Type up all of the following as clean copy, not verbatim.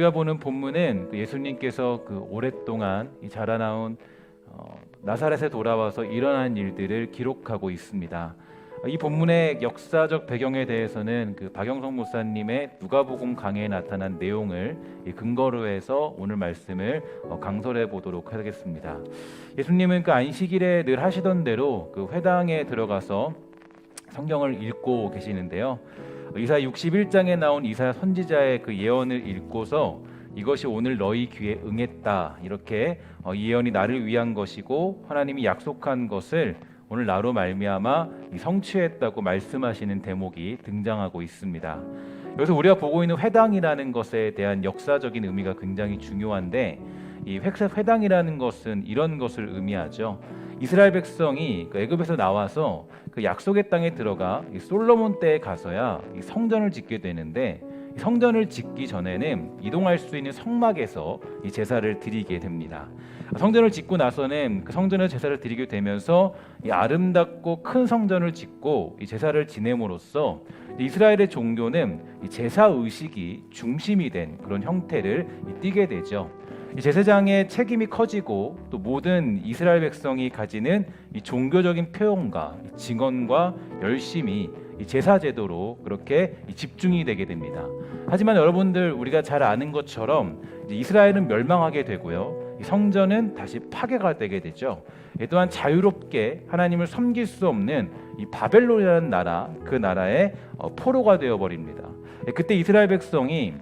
우리가 보는 본문은 예수님께서 오랫동안 자라나온 나사렛에 돌아와서 일어난 일들을 기록하고 있습니다. 이 본문의 역사적 배경에 대해서는 박영성 목사님의 누가복음 강해에 나타난 내용을 근거로 해서 오늘 말씀을 강설해 보도록 하겠습니다. 예수님은 안식일에 늘 하시던 대로 회당에 들어가서 성경을 읽고 계시는데요. 이사야 61장에 나온 이사야 선지자의 예언을 읽고서 이것이 오늘 너희 귀에 응했다, 이렇게 이 예언이 나를 위한 것이고 하나님이 약속한 것을 오늘 나로 말미암아 성취했다고 말씀하시는 대목이 등장하고 있습니다. 여기서 우리가 보고 있는 회당이라는 것에 대한 역사적인 의미가 굉장히 중요한데, 이 회당이라는 것은 이런 것을 의미하죠. 이스라엘 백성이 애굽에서 나와서 약속의 땅에 들어가 솔로몬 때에 가서야 성전을 짓게 되는데, 성전을 짓기 전에는 이동할 수 있는 성막에서 이 제사를 드리게 됩니다. 성전을 짓고 나서는 성전에 제사를 드리게 되면서 이 아름답고 큰 성전을 짓고 이 제사를 지냄으로써 이스라엘의 종교는 이 제사 의식이 중심이 된 그런 형태를 띠게 되죠. 이 제사장의 책임이 커지고 또 모든 이스라엘 백성이 가지는 이 종교적인 표현과 증언과 열심이 이 제사 제도로 그렇게 집중이 되게 됩니다. 하지만 여러분들, 우리가 잘 아는 것처럼 이스라엘은 멸망하게 되고요, 성전은 다시 파괴가 되게 되죠. 또한 자유롭게 하나님을 섬길 수 없는 이 바벨론이라는 나라, 그 나라의 포로가 되어버립니다. 그때 이스라엘 백성이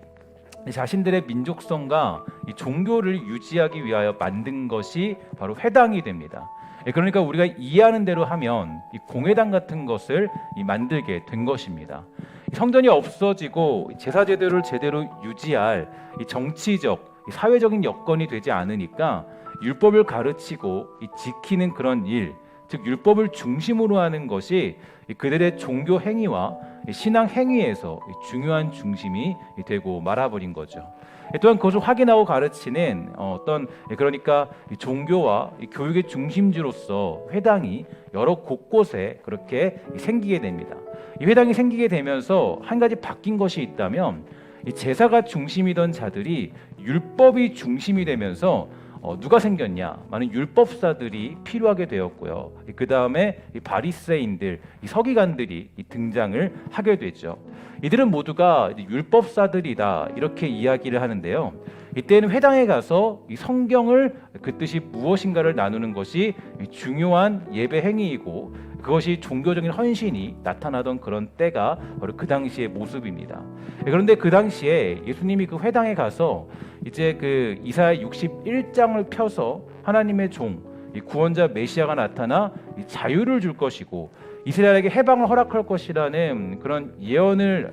자신들의 민족성과 이 종교를 유지하기 위하여 만든 것이 바로 회당이 됩니다. 그러니까 우리가 이해하는 대로 하면 이 공회당 같은 것을 만들게 된 것입니다. 성전이 없어지고 제사 제도를 제대로 유지할 이 정치적, 사회적인 여건이 되지 않으니까 율법을 가르치고 지키는 그런 일, 즉 율법을 중심으로 하는 것이 그들의 종교 행위와 신앙 행위에서 중요한 중심이 되고 말아버린 거죠. 또한 그것을 확인하고 가르치는 그러니까 종교와 교육의 중심지로서 회당이 여러 곳곳에 그렇게 생기게 됩니다. 이 회당이 생기게 되면서 한 가지 바뀐 것이 있다면, 이 제사가 중심이던 자들이 율법이 중심이 되면서 누가 생겼냐? 많은 율법사들이 필요하게 되었고요. 그 다음에 바리새인들, 서기관들이 등장을 하게 되죠. 이들은 모두가 율법사들이다, 이렇게 이야기를 하는데요. 이때는 회당에 가서 이 성경을 그 뜻이 무엇인가를 나누는 것이 중요한 예배 행위이고, 그것이 종교적인 헌신이 나타나던 그런 때가 바로 그 당시의 모습입니다. 그런데 그 당시에 예수님이 회당에 가서 이제 이사야 61장을 펴서 하나님의 종, 이 구원자 메시아가 나타나 자유를 줄 것이고 이스라엘에게 해방을 허락할 것이라는 그런 예언을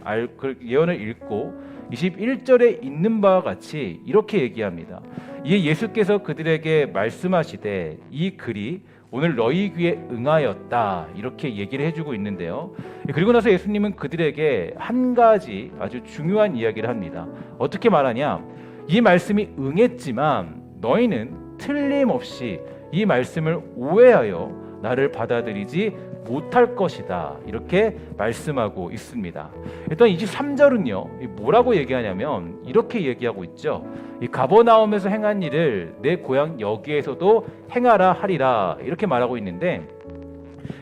읽고 21절에 있는 바와 같이 이렇게 얘기합니다. 이에 예수께서 그들에게 말씀하시되 이 글이 오늘 너희 귀에 응하였다, 이렇게 얘기를 해주고 있는데요. 그리고 나서 예수님은 그들에게 한 가지 아주 중요한 이야기를 합니다. 어떻게 말하냐? 이 말씀이 응했지만 너희는 틀림없이 이 말씀을 오해하여 나를 받아들이지 못할 것이다, 이렇게 말씀하고 있습니다. 일단 23절은요 뭐라고 얘기하냐면 이렇게 얘기하고 있죠. 이 가버나움에서 행한 일을 내 고향 여기에서도 행하라 하리라, 이렇게 말하고 있는데,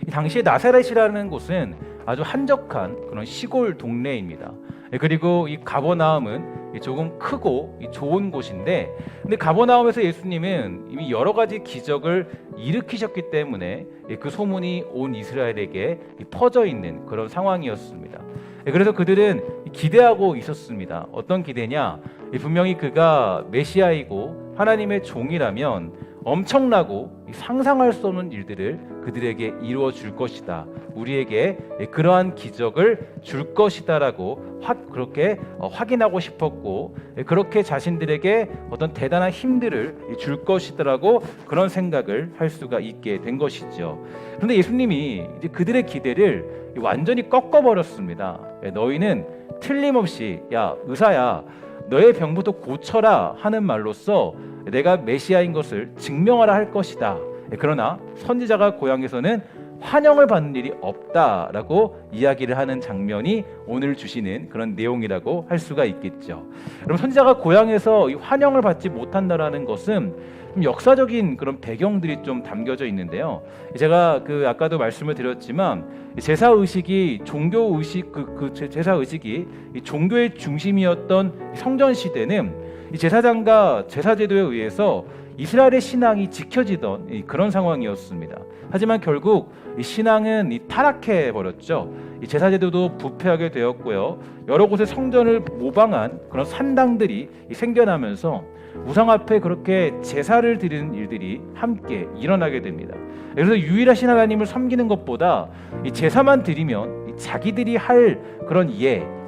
이 당시에 나사렛이라는 곳은 아주 한적한 그런 시골 동네입니다. 그리고 이 가버나움은 조금 크고 좋은 곳인데, 근데 가버나움에서 예수님은 이미 여러 가지 기적을 일으키셨기 때문에 그 소문이 온 이스라엘에게 퍼져 있는 그런 상황이었습니다. 그래서 그들은 기대하고 있었습니다. 어떤 기대냐? 분명히 그가 메시아이고 하나님의 종이라면 엄청나고 상상할 수 없는 일들을 그들에게 이루어 줄 것이다, 우리에게 그러한 기적을 줄 것이다라고 그렇게 확인하고 싶었고, 그렇게 자신들에게 어떤 대단한 힘들을 줄 것이다라고 그런 생각을 할 수가 있게 된 것이죠. 그런데 예수님이 이제 그들의 기대를 완전히 꺾어버렸습니다. 너희는 틀림없이 야 의사야, 너의 병부터 고쳐라 하는 말로써 내가 메시아인 것을 증명하라 할 것이다. 그러나 선지자가 고향에서는 환영을 받는 일이 없다라고 이야기를 하는 장면이 오늘 주시는 그런 내용이라고 할 수가 있겠죠. 그럼 선지자가 고향에서 이 환영을 받지 못한다라는 것은 좀 역사적인 그런 배경들이 좀 담겨져 있는데요. 제가 아까도 말씀을 드렸지만 제사 의식이 종교 의식 제사 의식이 이 종교의 중심이었던 성전 시대는 이 제사장과 제사 제도에 의해서 이스라엘의 신앙이 지켜지던 그런 상황이었습니다. 하지만 결국 이 신앙은 타락해 버렸죠. 이 제사 제도도 부패하게 되었고요. 여러 곳에 성전을 모방한 그런 산당들이 생겨나면서 우상 앞에 그렇게 제사를 드리는 일들이 함께 일어나게 됩니다. 그래서 유일하신 하나님을 섬기는 것보다 이 제사만 드리면 자기들이 할 그런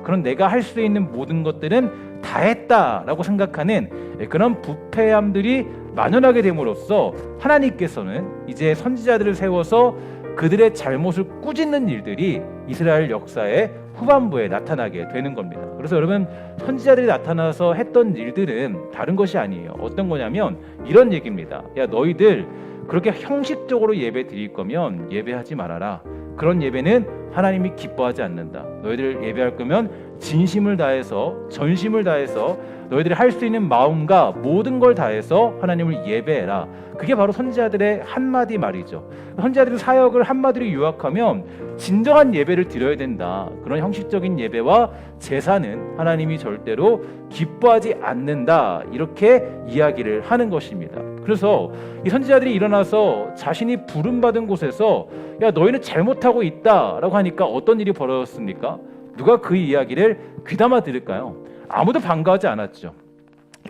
그런 내가 할 수 있는 모든 것들은 다 했다라고 생각하는 그런 부패함들이 만연하게 됨으로써 하나님께서는 이제 선지자들을 세워서 그들의 잘못을 꾸짖는 일들이 이스라엘 역사의 후반부에 나타나게 되는 겁니다. 그래서 여러분, 선지자들이 나타나서 했던 일들은 다른 것이 아니에요. 어떤 거냐면 이런 얘기입니다. 야, 너희들 그렇게 형식적으로 예배 드릴 거면 예배하지 말아라. 그런 예배는 하나님이 기뻐하지 않는다. 너희들 예배할 거면 진심을 다해서, 전심을 다해서 너희들이 할 수 있는 마음과 모든 걸 다해서 하나님을 예배해라. 그게 바로 선지자들의 한마디 말이죠. 선지자들의 사역을 한마디로 요약하면 진정한 예배를 드려야 된다. 그런 형식적인 예배와 제사는 하나님이 절대로 기뻐하지 않는다. 이렇게 이야기를 하는 것입니다. 그래서 이 선지자들이 일어나서 자신이 부름받은 곳에서 야, 너희는 잘못하고 있다라고 하니까 어떤 일이 벌어졌습니까? 누가 그 이야기를 귀담아 들을까요? 아무도 반가워하지 않았죠.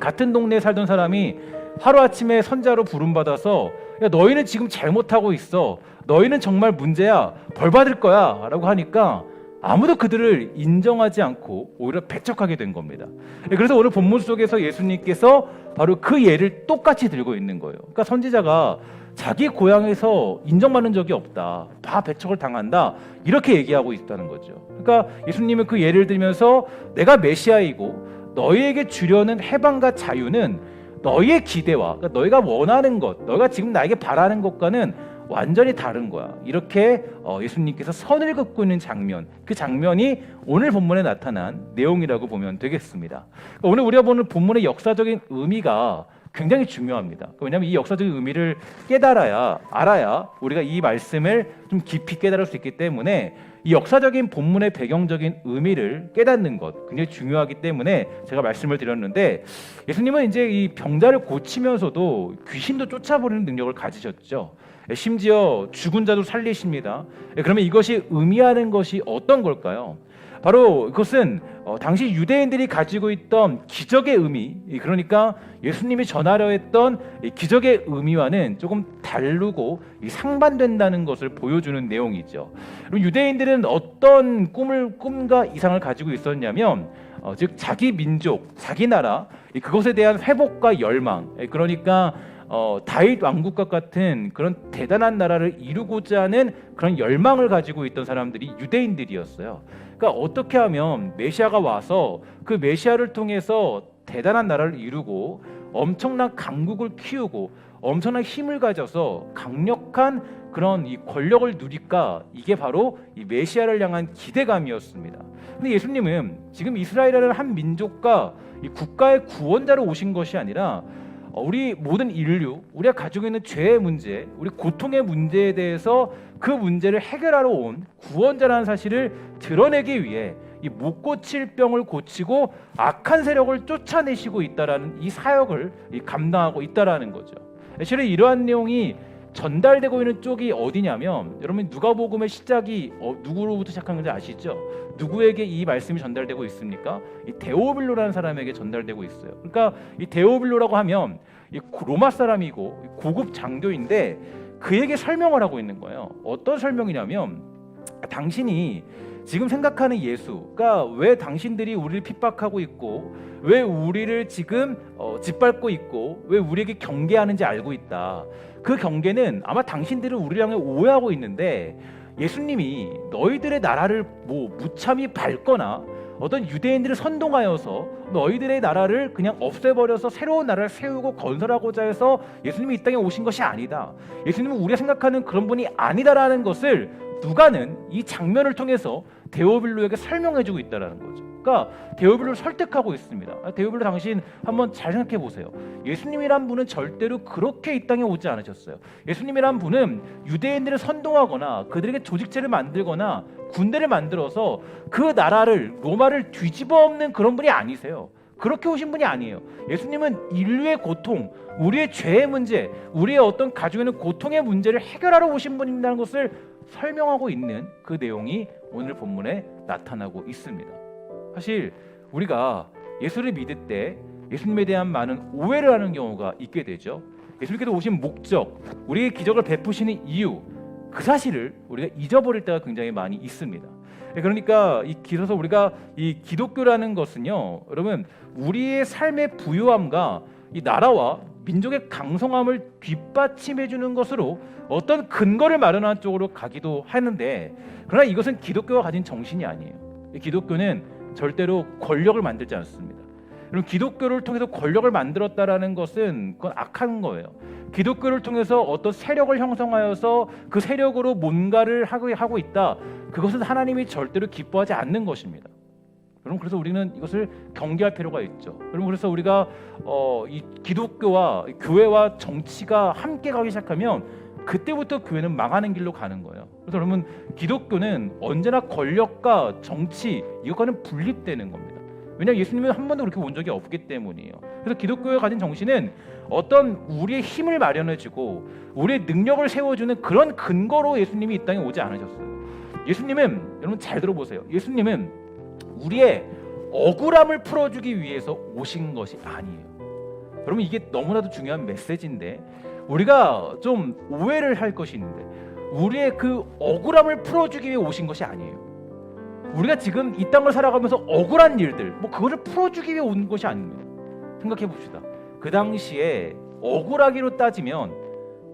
같은 동네에 살던 사람이 하루아침에 선자로 부름받아서 야, 너희는 지금 잘못하고 있어. 너희는 정말 문제야. 벌 받을 거야. 라고 하니까 아무도 그들을 인정하지 않고 오히려 배척하게 된 겁니다. 그래서 오늘 본문 속에서 예수님께서 바로 그 예를 똑같이 들고 있는 거예요. 그러니까 선지자가 자기 고향에서 인정받는 적이 없다. 다 배척을 당한다. 이렇게 얘기하고 있다는 거죠. 그러니까 예수님은 그 예를 들면서 내가 메시아이고 너희에게 주려는 해방과 자유는 너희의 기대와, 그러니까 너희가 원하는 것, 너희가 지금 나에게 바라는 것과는 완전히 다른 거야. 이렇게 예수님께서 선을 긋고 있는 장면, 그 장면이 오늘 본문에 나타난 내용이라고 보면 되겠습니다. 그러니까 오늘 우리가 보는 본문의 역사적인 의미가 굉장히 중요합니다. 왜냐하면 이 역사적인 의미를 알아야 우리가 이 말씀을 좀 깊이 깨달을 수 있기 때문에 이 역사적인 본문의 배경적인 의미를 깨닫는 것 굉장히 중요하기 때문에 제가 말씀을 드렸는데, 예수님은 이제 이 병자를 고치면서도 귀신도 쫓아버리는 능력을 가지셨죠. 심지어 죽은 자도 살리십니다. 그러면 이것이 의미하는 것이 어떤 걸까요? 바로 그것은 당시 유대인들이 가지고 있던 기적의 의미, 그러니까 예수님이 전하려 했던 기적의 의미와는 조금 다르고 상반된다는 것을 보여주는 내용이죠. 유대인들은 어떤 꿈과 이상을 가지고 있었냐면 즉 자기 민족, 자기 나라, 그것에 대한 회복과 열망, 그러니까 다윗 왕국과 같은 그런 대단한 나라를 이루고자 하는 그런 열망을 가지고 있던 사람들이 유대인들이었어요. 그러니까 어떻게 하면 메시아가 와서 그 메시아를 통해서 대단한 나라를 이루고 엄청난 강국을 키우고 엄청난 힘을 가져서 강력한 그런 이 권력을 누릴까, 이게 바로 이 메시아를 향한 기대감이었습니다. 근데 예수님은 지금 이스라엘이라는 한 민족과 이 국가의 구원자로 오신 것이 아니라 우리 모든 인류, 우리가 가지고 있는 죄의 문제, 우리 고통의 문제에 대해서 그 문제를 해결하러 온 구원자라는 사실을 드러내기 위해 이 못 고칠 병을 고치고 악한 세력을 쫓아내시고 있다라는 이 사역을 감당하고 있다라는 거죠. 실은 이러한 내용이 전달되고 있는 쪽이 어디냐면, 여러분 누가복음의 시작이 누구로부터 시작한 건지 아시죠? 누구에게 이 말씀이 전달되고 있습니까? 이 데오빌로라는 사람에게 전달되고 있어요. 그러니까 이 데오빌로라고 하면 이 로마 사람이고 고급 장교인데 그에게 설명을 하고 있는 거예요. 어떤 설명이냐면, 당신이 지금 생각하는 예수가 왜 당신들이 우리를 핍박하고 있고 왜 우리를 지금 짓밟고 있고 왜 우리에게 경계하는지 알고 있다. 그 경계는 아마 당신들은 우리를 향해 오해하고 있는데, 예수님이 너희들의 나라를 무참히 밟거나 어떤 유대인들을 선동하여서 너희들의 나라를 그냥 없애버려서 새로운 나라를 세우고 건설하고자 해서 예수님이 이 땅에 오신 것이 아니다. 예수님은 우리가 생각하는 그런 분이 아니다라는 것을 누가는 이 장면을 통해서 데오빌로에게 설명해주고 있다는 거죠. 그러니까 데오빌로를 설득하고 있습니다. 데오빌로 당신 한번 잘 생각해 보세요. 예수님이란 분은 절대로 그렇게 이 땅에 오지 않으셨어요. 예수님이란 분은 유대인들을 선동하거나 그들에게 조직체를 만들거나 군대를 만들어서 그 나라를 로마를 뒤집어 엎는 그런 분이 아니세요. 그렇게 오신 분이 아니에요. 예수님은 인류의 고통, 우리의 죄의 문제, 우리의 어떤 가지고 있는 고통의 문제를 해결하러 오신 분이라는 것을 설명하고 있는 그 내용이 오늘 본문에 나타나고 있습니다. 사실 우리가 예수를 믿을 때 예수님에 대한 많은 오해를 하는 경우가 있게 되죠. 예수님께서 오신 목적, 우리의 기적을 베푸시는 이유, 그 사실을 우리가 잊어버릴 때가 굉장히 많이 있습니다. 그러니까 이 기서서 우리가 이 기독교라는 것은요, 여러분 우리의 삶의 부유함과 이 나라와 민족의 강성함을 뒷받침해 주는 것으로 어떤 근거를 마련하는 쪽으로 가기도 하는데, 그러나 이것은 기독교가 가진 정신이 아니에요. 기독교는 절대로 권력을 만들지 않습니다. 여러분 기독교를 통해서 권력을 만들었다라는 것은 그건 악한 거예요. 기독교를 통해서 어떤 세력을 형성하여서 그 세력으로 뭔가를 하고 있다. 그것은 하나님이 절대로 기뻐하지 않는 것입니다. 여러분 그래서 우리는 이것을 경계할 필요가 있죠. 여러분 그래서 우리가 이 기독교와 교회와 정치가 함께 가기 시작하면 그때부터 교회는 망하는 길로 가는 거예요. 그래서 여러분 기독교는 언제나 권력과 정치 이것과는 분립되는 겁니다. 왜냐하면 예수님은 한 번도 그렇게 온 적이 없기 때문이에요. 그래서 기독교가 가진 정신은 어떤 우리의 힘을 마련해주고 우리의 능력을 세워주는 그런 근거로 예수님이 이 땅에 오지 않으셨어요. 예수님은 여러분 잘 들어보세요. 예수님은 우리의 억울함을 풀어주기 위해서 오신 것이 아니에요. 여러분 이게 너무나도 중요한 메시지인데 우리가 좀 오해를 할 것이 있는데 우리의 그 억울함을 풀어주기 위해 오신 것이 아니에요. 우리가 지금 이 땅을 살아가면서 억울한 일들 그거를 풀어주기 위해 온 것이 아닙니다. 생각해 봅시다. 그 당시에 억울하기로 따지면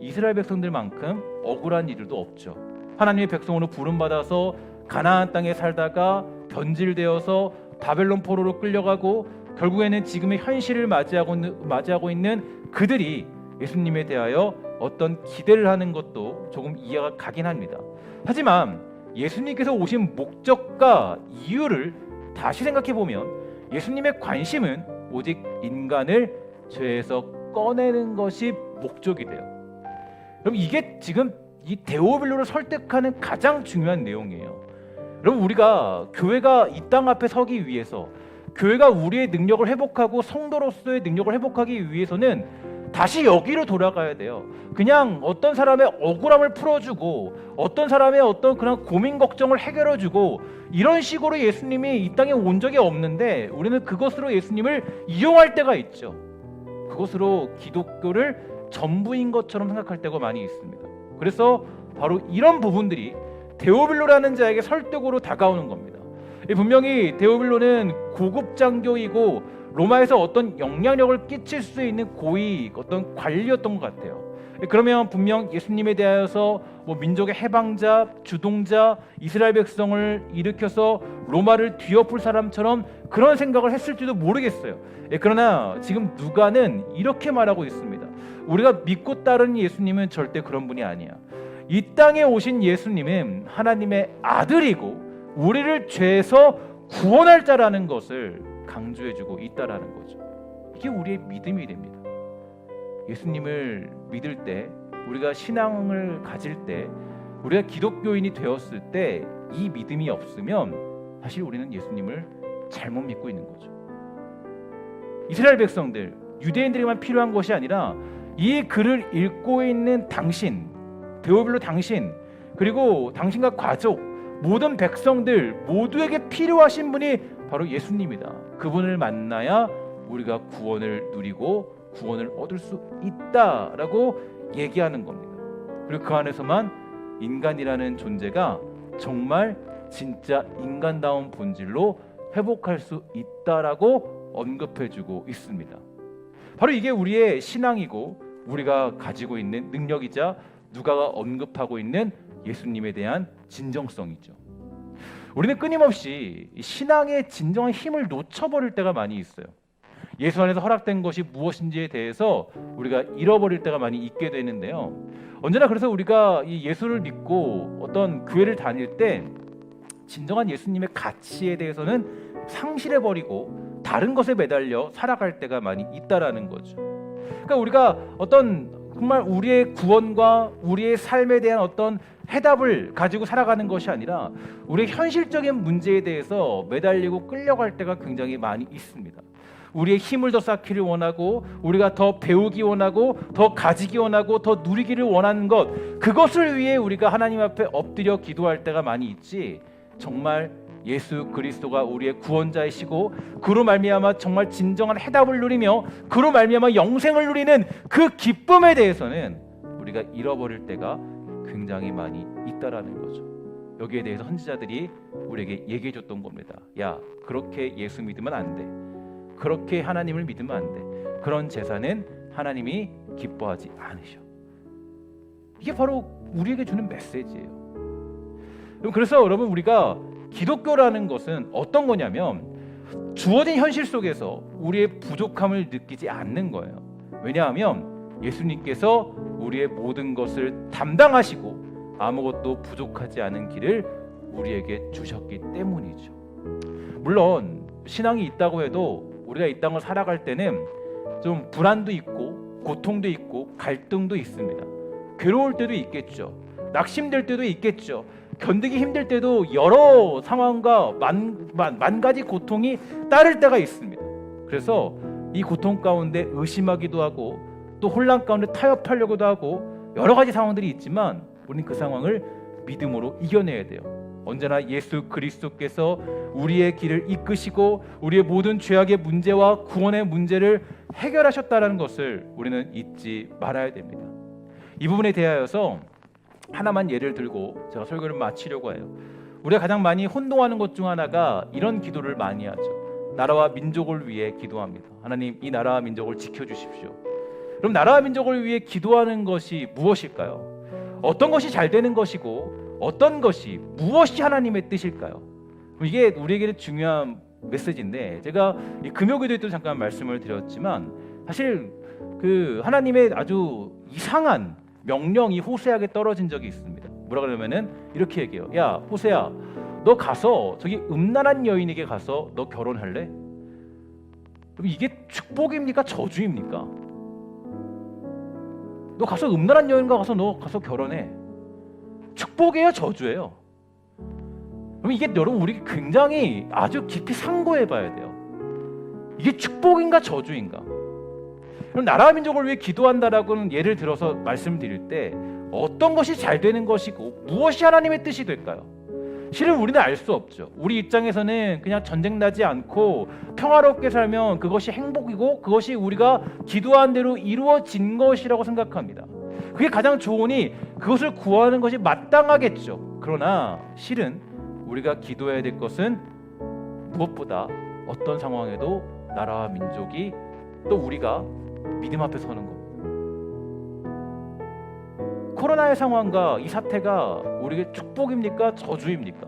이스라엘 백성들만큼 억울한 일들도 없죠. 하나님의 백성으로 부름받아서 가나안 땅에 살다가 변질되어서 바벨론 포로로 끌려가고 결국에는 지금의 현실을 맞이하고 있는 그들이 예수님에 대하여 어떤 기대를 하는 것도 조금 이해가 가긴 합니다. 하지만 예수님께서 오신 목적과 이유를 다시 생각해 보면 예수님의 관심은 오직 인간을 죄에서 꺼내는 것이 목적이 돼요. 그럼 이게 지금 이 데오빌로를 설득하는 가장 중요한 내용이에요. 여러분 우리가 교회가 이 땅 앞에 서기 위해서 교회가 우리의 능력을 회복하고 성도로서의 능력을 회복하기 위해서는 다시 여기로 돌아가야 돼요. 그냥 어떤 사람의 억울함을 풀어주고 어떤 사람의 어떤 그런 고민 걱정을 해결해주고 이런 식으로 예수님이 이 땅에 온 적이 없는데 우리는 그것으로 예수님을 이용할 때가 있죠. 그것으로 기독교를 전부인 것처럼 생각할 때가 많이 있습니다. 그래서 바로 이런 부분들이 데오빌로라는 자에게 설득으로 다가오는 겁니다. 분명히 데오빌로는 고급 장교이고 로마에서 어떤 영향력을 끼칠 수 있는 고위 어떤 관리였던 것 같아요. 그러면 분명 예수님에 대하여서 민족의 해방자, 주동자, 이스라엘 백성을 일으켜서 로마를 뒤엎을 사람처럼 그런 생각을 했을지도 모르겠어요. 그러나 지금 누가는 이렇게 말하고 있습니다. 우리가 믿고 따르는 예수님은 절대 그런 분이 아니야. 이 땅에 오신 예수님은 하나님의 아들이고 우리를 죄에서 구원할 자라는 것을 강조해주고 있다라는 거죠. 이게 우리의 믿음이 됩니다. 예수님을 믿을 때, 우리가 신앙을 가질 때, 우리가 기독교인이 되었을 때 이 믿음이 없으면 사실 우리는 예수님을 잘못 믿고 있는 거죠. 이스라엘 백성들, 유대인들에게만 필요한 것이 아니라 이 글을 읽고 있는 당신, 데오빌로 당신, 그리고 당신과 가족, 모든 백성들 모두에게 필요하신 분이 바로 예수님이다. 그분을 만나야 우리가 구원을 누리고 구원을 얻을 수 있다라고 얘기하는 겁니다. 그리고 그 안에서만 인간이라는 존재가 정말 진짜 인간다운 본질로 회복할 수 있다라고 언급해주고 있습니다. 바로 이게 우리의 신앙이고 우리가 가지고 있는 능력이자 누가가 언급하고 있는 예수님에 대한 진정성이죠. 우리는 끊임없이 신앙의 진정한 힘을 놓쳐버릴 때가 많이 있어요. 예수 안에서 허락된 것이 무엇인지에 대해서 우리가 잃어버릴 때가 많이 있게 되는데요. 언제나 그래서 우리가 이 예수를 믿고 어떤 교회를 다닐 때 진정한 예수님의 가치에 대해서는 상실해버리고 다른 것에 매달려 살아갈 때가 많이 있다라는 거죠. 그러니까 우리가 어떤 정말 우리의 구원과 우리의 삶에 대한 어떤 해답을 가지고 살아가는 것이 아니라 우리의 현실적인 문제에 대해서 매달리고 끌려갈 때가 굉장히 많이 있습니다. 우리의 힘을 더 쌓기를 원하고 우리가 더 배우기 원하고 더 가지기 원하고 더 누리기를 원하는 것, 그것을 위해 우리가 하나님 앞에 엎드려 기도할 때가 많이 있지, 정말 예수 그리스도가 우리의 구원자이시고 그로 말미암아 정말 진정한 해답을 누리며 그로 말미암아 영생을 누리는 그 기쁨에 대해서는 우리가 잃어버릴 때가 굉장히 많이 있다라는 거죠. 여기에 대해서 선지자들이 우리에게 얘기해 줬던 겁니다. 야, 그렇게 예수 믿으면 안 돼. 그렇게 하나님을 믿으면 안 돼. 그런 제사는 하나님이 기뻐하지 않으셔. 이게 바로 우리에게 주는 메시지예요. 그래서 여러분, 우리가 기독교라는 것은 어떤 거냐면 주어진 현실 속에서 우리의 부족함을 느끼지 않는 거예요. 왜냐하면 예수님께서 우리의 모든 것을 담당하시고 아무것도 부족하지 않은 길을 우리에게 주셨기 때문이죠. 물론 신앙이 있다고 해도 우리가 이 땅을 살아갈 때는 좀 불안도 있고 고통도 있고 갈등도 있습니다. 괴로울 때도 있겠죠. 낙심될 때도 있겠죠. 견디기 힘들 때도 여러 상황과 만 가지 고통이 따를 때가 있습니다. 그래서 이 고통 가운데 의심하기도 하고 또 혼란 가운데 타협하려고도 하고 여러 가지 상황들이 있지만 우리는 그 상황을 믿음으로 이겨내야 돼요. 언제나 예수 그리스도께서 우리의 길을 이끄시고 우리의 모든 죄악의 문제와 구원의 문제를 해결하셨다는 것을 우리는 잊지 말아야 됩니다. 이 부분에 대하여서 하나만 예를 들고 제가 설교를 마치려고 해요. 우리가 가장 많이 혼동하는 것 중 하나가 이런 기도를 많이 하죠. 나라와 민족을 위해 기도합니다. 하나님, 이 나라와 민족을 지켜주십시오. 그럼 나라와 민족을 위해 기도하는 것이 무엇일까요? 어떤 것이 잘 되는 것이고 어떤 것이 무엇이 하나님의 뜻일까요? 이게 우리에게는 중요한 메시지인데, 제가 금요기도에 또 잠깐 말씀을 드렸지만 사실 그 하나님의 아주 이상한 명령이 호세아에게 떨어진 적이 있습니다. 뭐라 그러면은 이렇게 얘기해요. 야, 호세아, 너 가서 저기 음란한 여인에게 가서 너 결혼할래? 그럼 이게 축복입니까? 저주입니까? 너 가서 음란한 여인과 너 가서 결혼해. 축복이에요? 저주예요? 그럼 이게 여러분, 우리 굉장히 아주 깊이 상고해 봐야 돼요. 이게 축복인가 저주인가? 그럼 나라와 민족을 위해 기도한다라고는 예를 들어서 말씀드릴 때 어떤 것이 잘 되는 것이고 무엇이 하나님의 뜻이 될까요? 실은 우리는 알 수 없죠. 우리 입장에서는 그냥 전쟁 나지 않고 평화롭게 살면 그것이 행복이고 그것이 우리가 기도한 대로 이루어진 것이라고 생각합니다. 그게 가장 좋으니 그것을 구하는 것이 마땅하겠죠. 그러나 실은 우리가 기도해야 될 것은 무엇보다 어떤 상황에도 나라와 민족이 또 우리가 믿음 앞에 서는 것. 코로나의 상황과 이 사태가 우리에게 축복입니까? 저주입니까?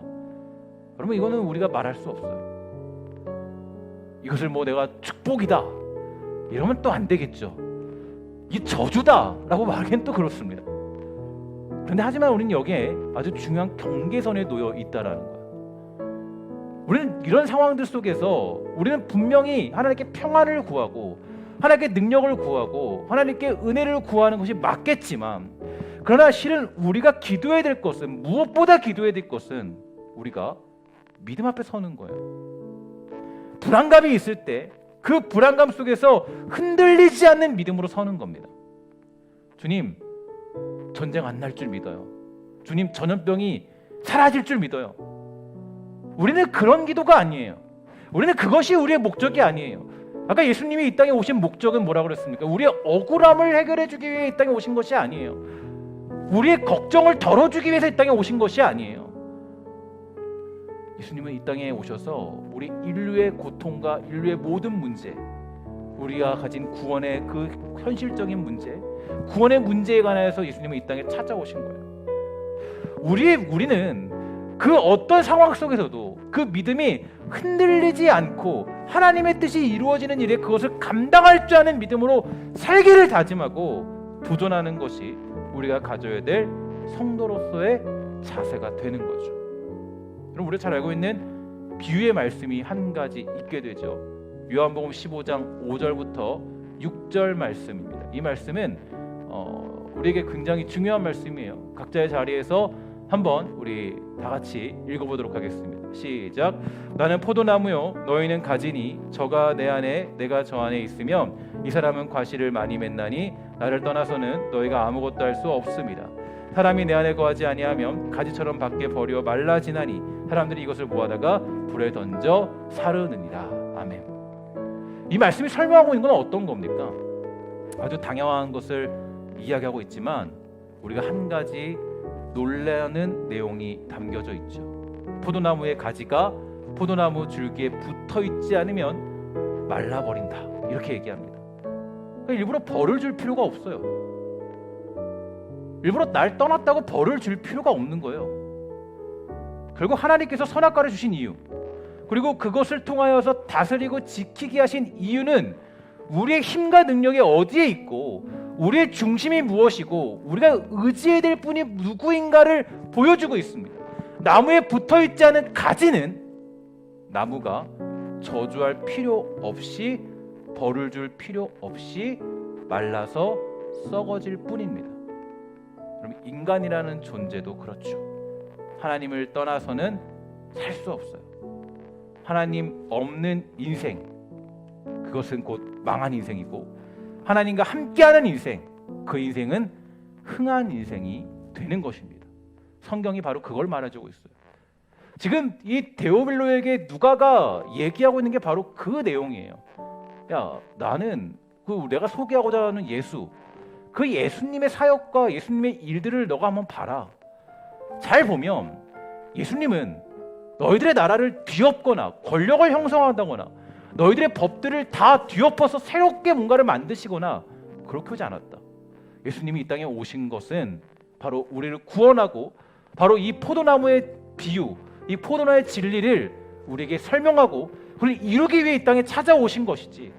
그러면 이거는 우리가 말할 수 없어요. 이것을 뭐 내가 축복이다 이러면 또 안 되겠죠. 이 저주다라고 말하기엔 또 그렇습니다. 그런데 하지만 우리는 여기에 아주 중요한 경계선에 놓여 있다라는 거예요. 우리는 이런 상황들 속에서 우리는 분명히 하나님께 평안을 구하고 하나님께 능력을 구하고 하나님께 은혜를 구하는 것이 맞겠지만, 그러나 실은 우리가 기도해야 될 것은, 무엇보다 기도해야 될 것은 우리가 믿음 앞에 서는 거예요. 불안감이 있을 때 그 불안감 속에서 흔들리지 않는 믿음으로 서는 겁니다. 주님, 전쟁 안 날 줄 믿어요. 주님, 전염병이 사라질 줄 믿어요. 우리는 그런 기도가 아니에요. 우리는 그것이 우리의 목적이 아니에요. 아까 예수님이 이 땅에 오신 목적은 뭐라고 그랬습니까? 우리의 억울함을 해결해 주기 위해 이 땅에 오신 것이 아니에요. 우리의 걱정을 덜어주기 위해서 이 땅에 오신 것이 아니에요. 예수님은 이 땅에 오셔서 우리 인류의 고통과 인류의 모든 문제, 우리가 가진 구원의 그 현실적인 문제, 구원의 문제에 관해서 예수님은 이 땅에 찾아오신 거예요. 우리는 그 어떤 상황 속에서도 그 믿음이 흔들리지 않고 하나님의 뜻이 이루어지는 일에 그것을 감당할 줄 아는 믿음으로 살기를 다짐하고 도전하는 것이 우리가 가져야 될 성도로서의 자세가 되는 거죠. 그럼 우리가 잘 알고 있는 비유의 말씀이 한 가지 있게 되죠. 요한복음 15장 5절부터 6절 말씀입니다. 이 말씀은 우리에게 굉장히 중요한 말씀이에요. 각자의 자리에서 한번 우리 다 같이 읽어보도록 하겠습니다. 시작. 나는 포도나무요 너희는 가지니 저가 내 안에 내가 저 안에 있으면 이 사람은 과실을 많이 맺나니 나를 떠나서는 너희가 아무것도 할 수 없습니다. 사람이 내 안에 거하지 아니하면 가지처럼 밖에 버려 말라지나니 사람들이 이것을 모아다가 불에 던져 사르느니라. 아멘. 이 말씀이 설명하고 있는 건 어떤 겁니까? 아주 당연한 것을 이야기하고 있지만 우리가 한 가지 놀라는 내용이 담겨져 있죠. 포도나무의 가지가 포도나무 줄기에 붙어 있지 않으면 말라버린다, 이렇게 얘기합니다. 그러니까 일부러 벌을 줄 필요가 없어요. 일부러 날 떠났다고 벌을 줄 필요가 없는 거예요. 결국 하나님께서 선악과를 주신 이유, 그리고 그것을 통하여서 다스리고 지키게 하신 이유는 우리의 힘과 능력이 어디에 있고 우리의 중심이 무엇이고 우리가 의지해야 될 분이 누구인가를 보여주고 있습니다. 나무에 붙어있지 않은 가지는 나무가 저주할 필요 없이 벌을 줄 필요 없이 말라서 썩어질 뿐입니다. 그럼 인간이라는 존재도 그렇죠. 하나님을 떠나서는 살 수 없어요. 하나님 없는 인생, 그것은 곧 망한 인생이고 하나님과 함께하는 인생, 그 인생은 흥한 인생이 되는 것입니다. 성경이 바로 그걸 말해주고 있어요. 지금 이 데오빌로에게 누가가 얘기하고 있는 게 바로 그 내용이에요. 야, 나는 내가 소개하고자 하는 예수, 그 예수님의 사역과 예수님의 일들을 너가 한번 봐라. 잘 보면 예수님은 너희들의 나라를 뒤엎거나 권력을 형성한다거나 너희들의 법들을 다 뒤엎어서 새롭게 뭔가를 만드시거나 그렇게 하지 않았다. 예수님이 이 땅에 오신 것은 바로 우리를 구원하고 바로 이 포도나무의 비유, 이 포도나무의 진리를 우리에게 설명하고 그걸 이루기 위해 이 땅에 찾아오신 것이지,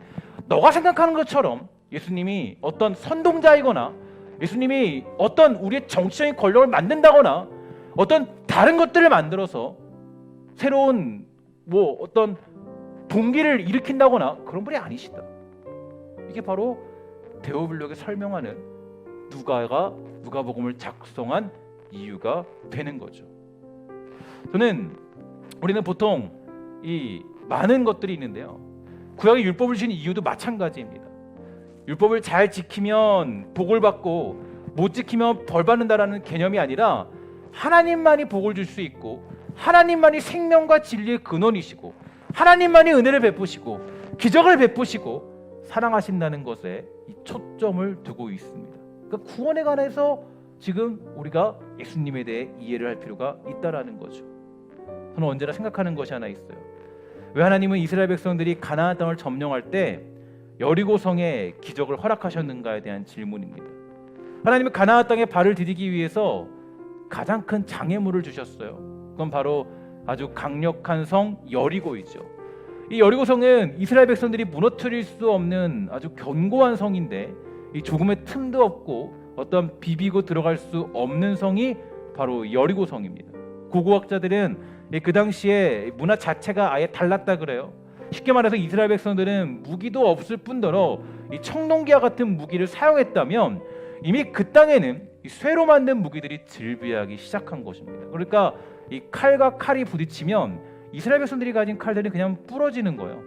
너가 생각하는 것처럼 예수님이 어떤 선동자이거나 예수님이 어떤 우리의 정치적인 권력을 만든다거나 어떤 다른 것들을 만들어서 새로운 어떤 동기를 일으킨다거나 그런 분이 아니시다. 이게 바로 데오빌로에게 설명하는 누가복음을 작성한 이유가 되는 거죠. 우리는 보통 이 많은 것들이 있는데요. 구약의 율법을 주신 이유도 마찬가지입니다. 율법을 잘 지키면 복을 받고 못 지키면 벌 받는다라는 개념이 아니라 하나님만이 복을 줄 수 있고 하나님만이 생명과 진리의 근원이시고 하나님만이 은혜를 베푸시고 기적을 베푸시고 사랑하신다는 것에 이 초점을 두고 있습니다. 그러니까 구원에 관해서 지금 우리가 예수님에 대해 이해를 할 필요가 있다라는 거죠. 저는 언제나 생각하는 것이 하나 있어요. 왜 하나님은 이스라엘 백성들이 가나안 땅을 점령할 때 여리고성에 기적을 허락하셨는가에 대한 질문입니다. 하나님은 가나안 땅에 발을 디디기 위해서 가장 큰 장애물을 주셨어요. 그건 바로 아주 강력한 성 여리고이죠. 이 여리고성은 이스라엘 백성들이 무너뜨릴 수 없는 아주 견고한 성인데 이 조금의 틈도 없고 어떤 비비고 들어갈 수 없는 성이 바로 여리고성입니다. 고고학자들은 그 당시에 문화 자체가 아예 달랐다 그래요. 쉽게 말해서 이스라엘 백성들은 무기도 없을 뿐더러 이 청동기와 같은 무기를 사용했다면 이미 그 땅에는 이 쇠로 만든 무기들이 즐비하기 시작한 것입니다. 그러니까 이 칼과 칼이 부딪히면 이스라엘 백성들이 가진 칼들이 그냥 부러지는 거예요.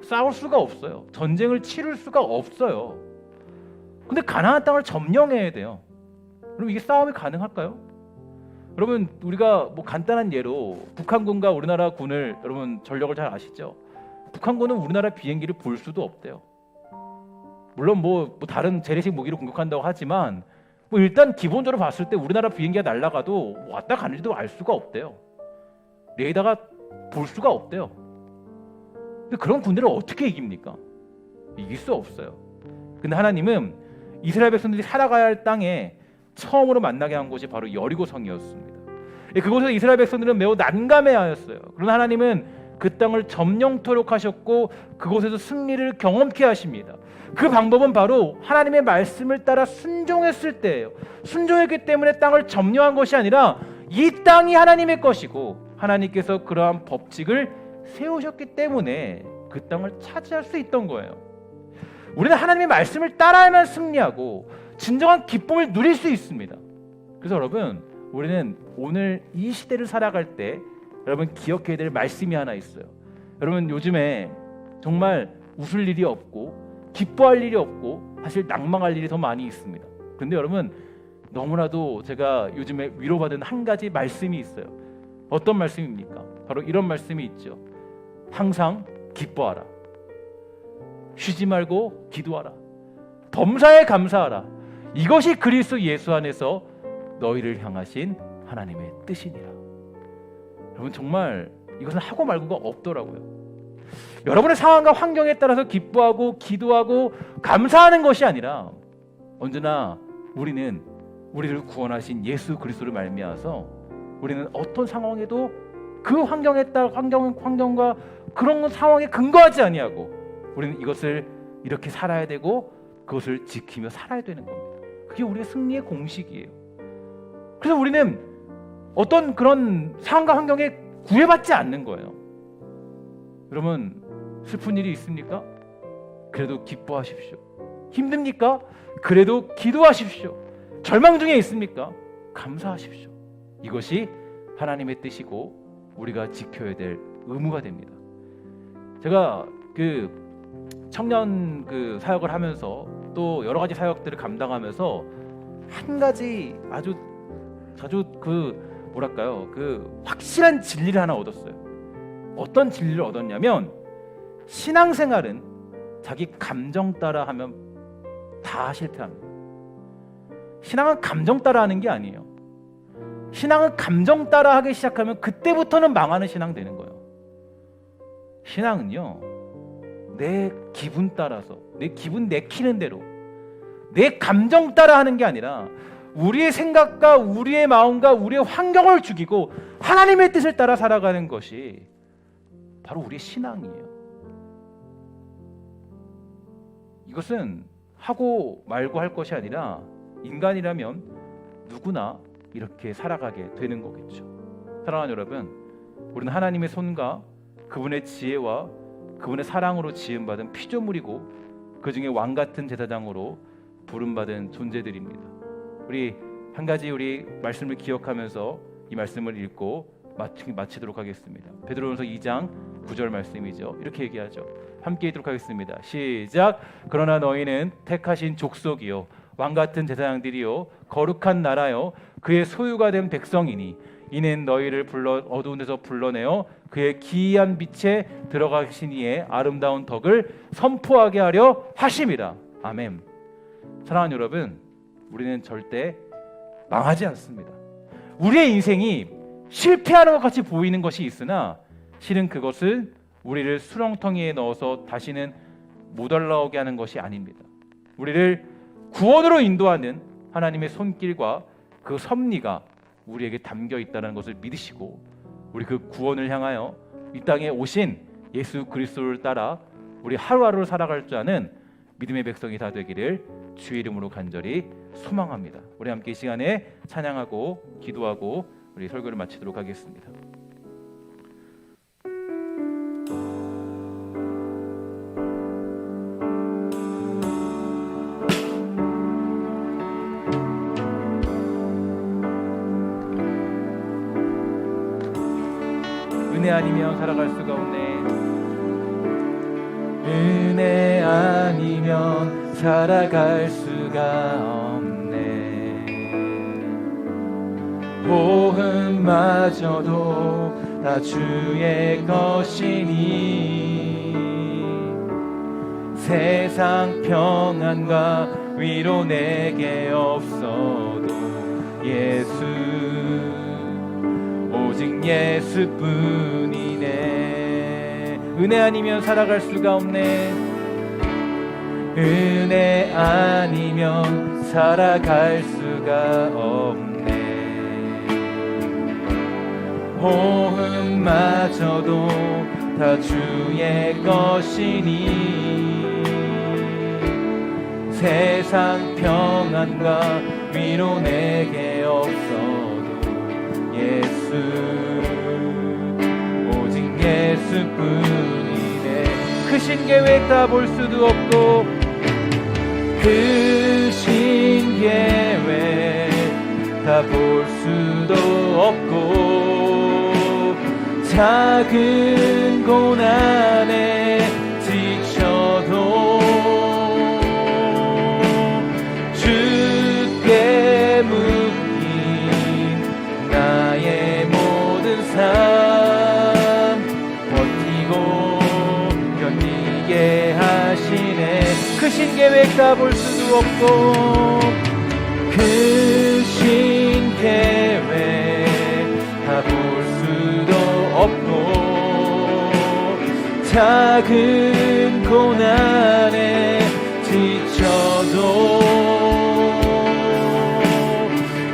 싸울 수가 없어요. 전쟁을 치를 수가 없어요. 근데 가나안 땅을 점령해야 돼요. 그럼 이게 싸움이 가능할까요? 여러분, 우리가 간단한 예로 북한군과 우리나라 군을, 여러분 전력을 잘 아시죠? 북한군은 우리나라 비행기를 볼 수도 없대요. 물론 다른 재래식 무기로 공격한다고 하지만 일단 기본적으로 봤을 때 우리나라 비행기가 날아가도 왔다 가는지도 알 수가 없대요. 레이더가 볼 수가 없대요. 근데 그런 군대를 어떻게 이깁니까? 이길 수 없어요. 근데 하나님은 이스라엘 백성들이 살아가야 할 땅에 처음으로 만나게 한 곳이 바로 여리고성이었습니다. 그곳에서 이스라엘 백성들은 매우 난감해하였어요. 그러나 하나님은 그 땅을 점령토록 하셨고 그곳에서 승리를 경험케 하십니다. 그 방법은 바로 하나님의 말씀을 따라 순종했을 때예요. 순종했기 때문에 땅을 점령한 것이 아니라 이 땅이 하나님의 것이고 하나님께서 그러한 법칙을 세우셨기 때문에 그 땅을 차지할 수 있던 거예요. 우리는 하나님의 말씀을 따라야만 승리하고 진정한 기쁨을 누릴 수 있습니다. 그래서 여러분, 우리는 오늘 이 시대를 살아갈 때 여러분 기억해야 될 말씀이 하나 있어요. 여러분, 요즘에 정말 웃을 일이 없고 기뻐할 일이 없고 사실 낭망할 일이 더 많이 있습니다. 그런데 여러분, 너무나도 제가 요즘에 위로받은 한 가지 말씀이 있어요. 어떤 말씀입니까? 바로 이런 말씀이 있죠. 항상 기뻐하라. 쉬지 말고 기도하라. 범사에 감사하라. 이것이 그리스도 예수 안에서 너희를 향하신 하나님의 뜻이니라. 여러분, 정말 이것은 하고 말고가 없더라고요. 여러분의 상황과 환경에 따라서 기뻐하고 기도하고 감사하는 것이 아니라 언제나 우리는 우리를 구원하신 예수 그리스도를 말미암아서 우리는 어떤 상황에도 그 환경에 따라 환경과 그런 상황에 근거하지 아니하고 우리는 이것을 이렇게 살아야 되고 그것을 지키며 살아야 되는 겁니다. 그게 우리의 승리의 공식이에요. 그래서 우리는 어떤 그런 상황과 환경에 구애받지 않는 거예요. 여러분, 슬픈 일이 있습니까? 그래도 기뻐하십시오. 힘듭니까? 그래도 기도하십시오. 절망 중에 있습니까? 감사하십시오. 이것이 하나님의 뜻이고 우리가 지켜야 될 의무가 됩니다. 제가 청년 사역을 하면서 또 여러 가지 사역들을 감당하면서 한 가지 아주 확실한 진리를 하나 얻었어요. 어떤 진리를 얻었냐면, 신앙생활은 자기 감정 따라 하면 다 실패합니다. 신앙은 감정 따라 하는 게 아니에요. 신앙은 감정 따라 하기 시작하면 그때부터는 망하는 신앙 되는 거예요. 신앙은요, 내 기분 따라서, 내 기분 내키는 대로, 내 감정 따라 하는 게 아니라 우리의 생각과 우리의 마음과 우리의 환경을 죽이고 하나님의 뜻을 따라 살아가는 것이 바로 우리의 신앙이에요. 이것은 하고 말고 할 것이 아니라 인간이라면 누구나 이렇게 살아가게 되는 거겠죠. 사랑하는 여러분, 우리는 하나님의 손과 그분의 지혜와 그분의 사랑으로 지음받은 피조물이고 그 중에 왕같은 제사장으로 부름받은 존재들입니다. 우리 한 가지 우리 말씀을 기억하면서 이 말씀을 읽고 마치도록 하겠습니다. 베드로전서 2장 9절 말씀이죠. 이렇게 얘기하죠. 함께 읽도록 하겠습니다. 시작. 그러나 너희는 택하신 족속이요 왕같은 제사장들이요 거룩한 나라요 그의 소유가 된 백성이니 이는 너희를 어두운 데서 불러내어 그의 기이한 빛에 들어가신 이의 아름다운 덕을 선포하게 하려 하심이라. 아멘. 사랑하는 여러분, 우리는 절대 망하지 않습니다. 우리의 인생이 실패하는 것 같이 보이는 것이 있으나 실은 그것은 우리를 수렁텅이에 넣어서 다시는 못 올라오게 하는 것이 아닙니다. 우리를 구원으로 인도하는 하나님의 손길과 그 섭리가 우리에게 담겨 있다는 것을 믿으시고 우리 그 구원을 향하여 이 땅에 오신 예수 그리스도를 따라 우리 하루하루를 살아갈 줄 아는 믿음의 백성이 다 되기를 주의 이름으로 간절히 소망합니다. 우리 함께 이 시간에 찬양하고 기도하고 우리 설교를 마치도록 하겠습니다. 은혜 아니면 살아갈 수가 없네. 은혜 아니면 살아갈 수가 없네. 호흡마저도 다 주의 것이니 세상 평안과 위로 내게 없어도 예수 오직 예수뿐이네. 은혜 아니면 살아갈 수가 없네. 은혜 아니면 살아갈 수가 없네. 호흡마저도 다 주의 것이니 세상 평안과 위로 내게 없어도 예수 오직 예수뿐이네. 크신 계획 다 볼 수도 없고 크신 계획 다 볼 수도 없고 작은 고난에 지쳐도 주께 묶인 나의 모든 삶 버티고 견디게 하시네. 크신 계획 다 볼 수도 없고 크신 계획 다 볼 수도 없고 작은 고난에 지쳐도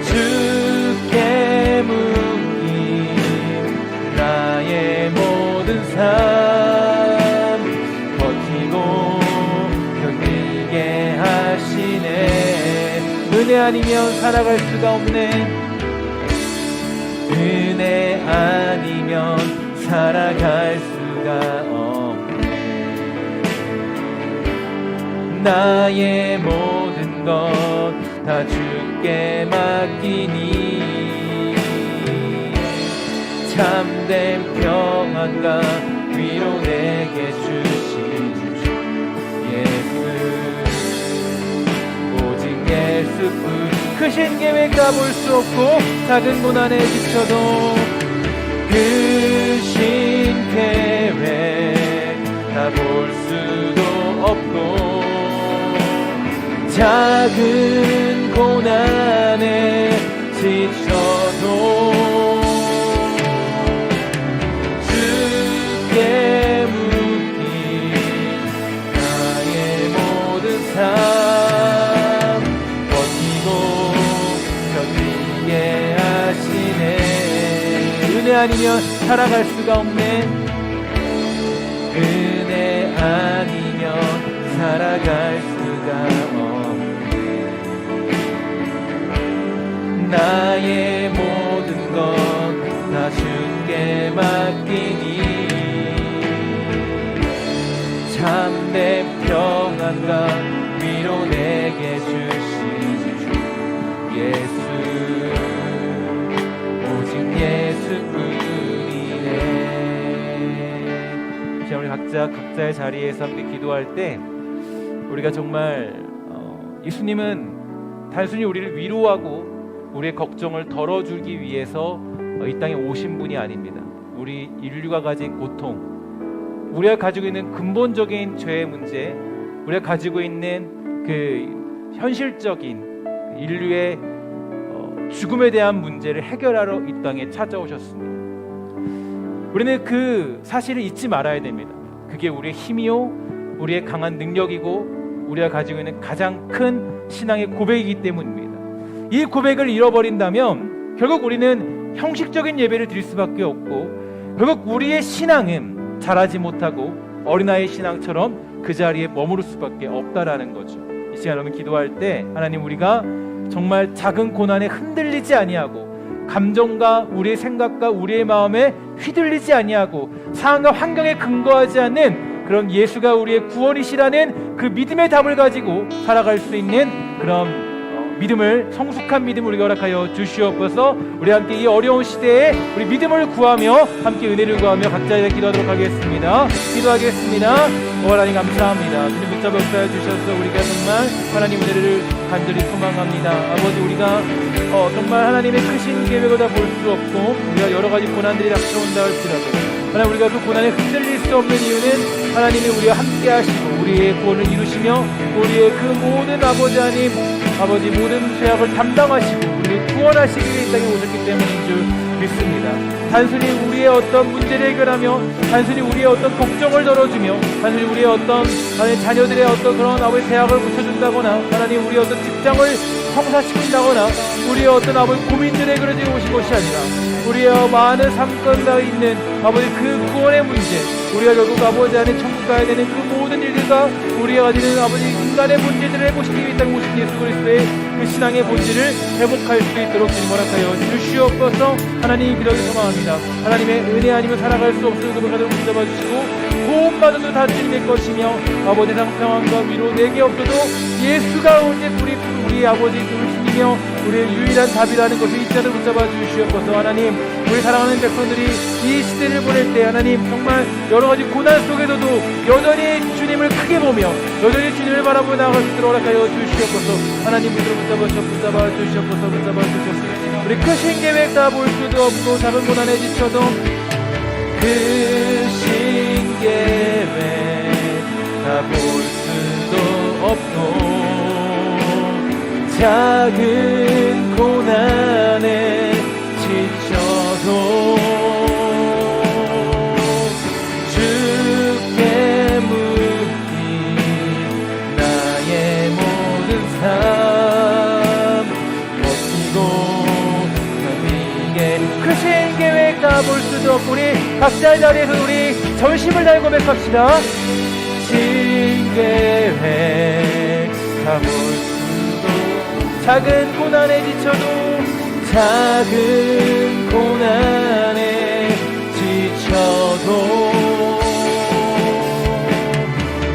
주께 묶인 나의 모든 삶 버티고 견디게 하시네. 은혜 아니면 살아갈 수가 없네. 은혜 아니면 살아갈 수가 없네. 나의 모든 것 다 주께 맡기니 참된 평안과 위로 내게 주신 주 예수 오직 예수뿐. 크신 계획 다 볼 수 없고 작은 고난에 지쳐도 크신 계획 다 볼 수도 없고 작은 고난에 지쳐도 주께 묶인 나의 모든 삶 버티고 견디게 하시네. 은혜 아니면 살아갈 수가 없네. 은혜 아니면 살아갈 수가 없네. 나의 모든 것 다 주께 맡기니 참된 평안과 위로 내게 주신 주 예수 오직 예수뿐이네. 자, 우리 각자의 자리에서 함께 기도할 때 우리가 정말 예수님은 단순히 우리를 위로하고 우리의 걱정을 덜어주기 위해서 이 땅에 오신 분이 아닙니다. 우리 인류가 가진 고통, 우리가 가지고 있는 근본적인 죄의 문제, 우리가 가지고 있는 그 현실적인 인류의 죽음에 대한 문제를 해결하러 이 땅에 찾아오셨습니다. 우리는 그 사실을 잊지 말아야 됩니다. 그게 우리의 힘이요, 우리의 강한 능력이고 우리가 가지고 있는 가장 큰 신앙의 고백이기 때문입니다. 이 고백을 잃어버린다면 결국 우리는 형식적인 예배를 드릴 수밖에 없고 결국 우리의 신앙은 자라지 못하고 어린아이의 신앙처럼 그 자리에 머무를 수밖에 없다라는 거죠. 이 시간 여러분 기도할 때 하나님 우리가 정말 작은 고난에 흔들리지 아니하고 감정과 우리의 생각과 우리의 마음에 휘둘리지 아니하고 상황과 환경에 근거하지 않는 그런 예수가 우리의 구원이시라는 그 믿음의 답을 가지고 살아갈 수 있는 그런 믿음을, 성숙한 믿음을 우리가 허락하여 주시옵소서. 우리 함께 이 어려운 시대에 우리 믿음을 구하며 함께 은혜를 구하며 각자에게 기도하도록 하겠습니다. 기도하겠습니다. 하나님 감사합니다. 주님 붙잡아 역사해 주셔서 우리가 정말 하나님 은혜를 간절히 소망합니다. 아버지 우리가 정말 하나님의 크신 계획을 다 볼 수 없고 우리가 여러 가지 고난들이 닥쳐온다 할지라도 하나님 우리가 그 고난에 흔들릴 수 없는 이유는 하나님이 우리와 함께 하시고 우리의 구원을 이루시며 우리의 그 모든 아버지 하나님 아버지 모든 죄악을 담당하시고 우리를 구원하시기 위해 이 땅에 오셨기 때문인 줄 믿습니다. 단순히 우리의 어떤 문제를 해결하며 단순히 우리의 어떤 걱정을 덜어주며 단순히 우리의 어떤 하나님 자녀들의 어떤 그런 아버지 대학을 붙여준다거나 하나님 우리의 어떤 직장을 성사시킨다거나 우리의 어떤 아버지 고민들을 해결해 주고 오신 것이 아니라 우리의 많은 사건가 있는 아버지 그 구원의 문제, 우리가 결국 아버지 안에 천국 가야 되는 그 모든 일들과 우리가 가지는 아버지 인간의 문제들을 회복시키기 위해 땅 오신 예수 그리스도의 그 신앙의 본질을 회복할 수 있도록 주님 허락하여 주시옵소서. 하나님 기도를 소망합니다. 하나님의 은혜 아니면 살아갈 수 없을 고백하도록 붙잡아 주시고 구원받아도 다 주님의 것이며 아버지 상 평안과 위로 내게 없어도 예수가 오직 우리 아버지 주님이며 우리의 유일한 답이라는 것을 잊지 않고 붙잡아 주시옵소서. 하나님 우리 사랑하는 백성들이 이 시대를 보낼 때 하나님 정말 여러 가지 고난 속에서도 여전히 주님을 크게 보며 여전히 주님을 바라보며 나아갈 수 있도록 허락하여 주시옵소서. 하나님 믿음으로 붙잡아 주시옵소서. 우리 크신 계획 다 볼 수도 없고 작은 고난에 지쳐도 크신 계획 다 볼 수도 없고 작은 고난에 지쳐도 주께 묻기 나의 모든 삶 버티고 너에게 크신 계획 다 볼 수도 없고 우리 각자의 자리에서 우리 전심을 다해 고백합시다. 신 계획 다 볼 수도 작은 고난에 지쳐도 작은 고난에 지쳐도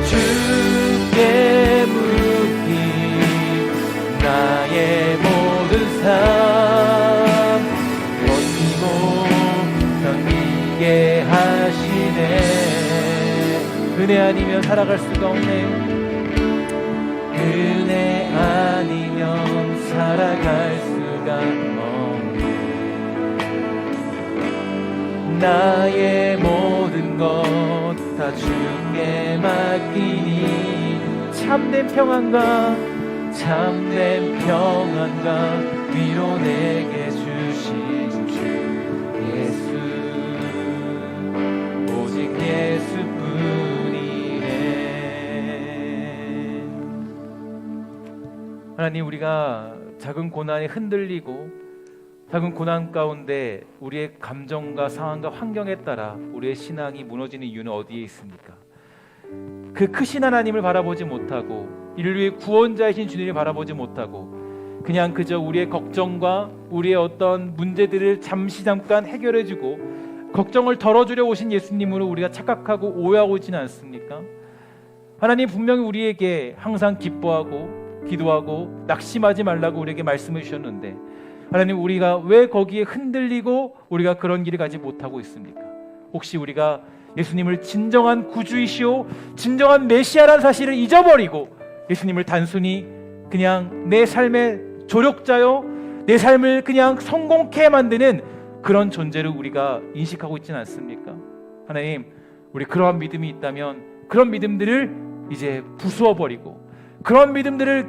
주께 묻기 나의 모든 삶 버티고 견디게 하시네. 은혜 아니면 살아갈 수가 없네. 은혜 아니면 살아갈 수가 없네. 나의 모든 것 다 주께 맡기니 참된 평안과 위로 내게 주신 주 예수 오직 예수뿐이네. 하나님 우리가 작은 고난에 흔들리고 작은 고난 가운데 우리의 감정과 상황과 환경에 따라 우리의 신앙이 무너지는 이유는 어디에 있습니까? 그 크신 하나님을 바라보지 못하고 인류의 구원자이신 주님을 바라보지 못하고 그냥 그저 우리의 걱정과 우리의 어떤 문제들을 잠깐 해결해주고 걱정을 덜어주려 오신 예수님으로 우리가 착각하고 오해하고 있지는 않습니까? 하나님 분명히 우리에게 항상 기뻐하고 기도하고 낙심하지 말라고 우리에게 말씀해 주셨는데 하나님 우리가 왜 거기에 흔들리고 우리가 그런 길을 가지 못하고 있습니까? 혹시 우리가 예수님을 진정한 구주이시오 진정한 메시아라는 사실을 잊어버리고 예수님을 단순히 그냥 내 삶의 조력자요 내 삶을 그냥 성공케 만드는 그런 존재를 우리가 인식하고 있지는 않습니까? 하나님 우리 그러한 믿음이 있다면 그런 믿음들을 이제 부수어버리고 그런 믿음들을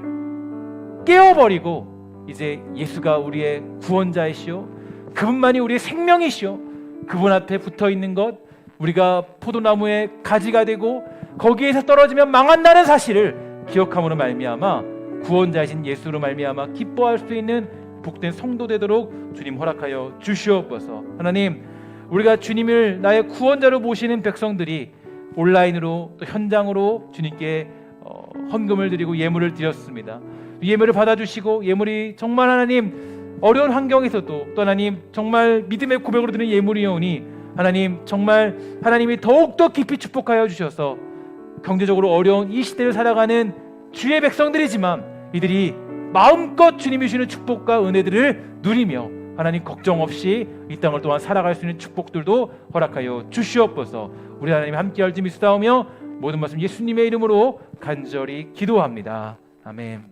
깨어버리고 이제 예수가 우리의 구원자이시오 그분만이 우리의 생명이시오 그분 앞에 붙어있는 것 우리가 포도나무의 가지가 되고 거기에서 떨어지면 망한다는 사실을 기억함으로 말미암아 구원자이신 예수로 말미암아 기뻐할 수 있는 복된 성도 되도록 주님 허락하여 주시옵소서. 하나님 우리가 주님을 나의 구원자로 모시는 백성들이 온라인으로 또 현장으로 주님께 헌금을 드리고 예물을 드렸습니다. 예물을 받아주시고 예물이 정말 하나님 어려운 환경에서도 또 하나님 정말 믿음의 고백으로 드리는 예물이오니 하나님 정말 하나님이 더욱더 깊이 축복하여 주셔서 경제적으로 어려운 이 시대를 살아가는 주의 백성들이지만 이들이 마음껏 주님이 주시는 축복과 은혜들을 누리며 하나님 걱정 없이 이 땅을 또한 살아갈 수 있는 축복들도 허락하여 주시옵소서. 우리 하나님 함께 할지 믿사오며 모든 말씀 예수님의 이름으로 간절히 기도합니다. 아멘.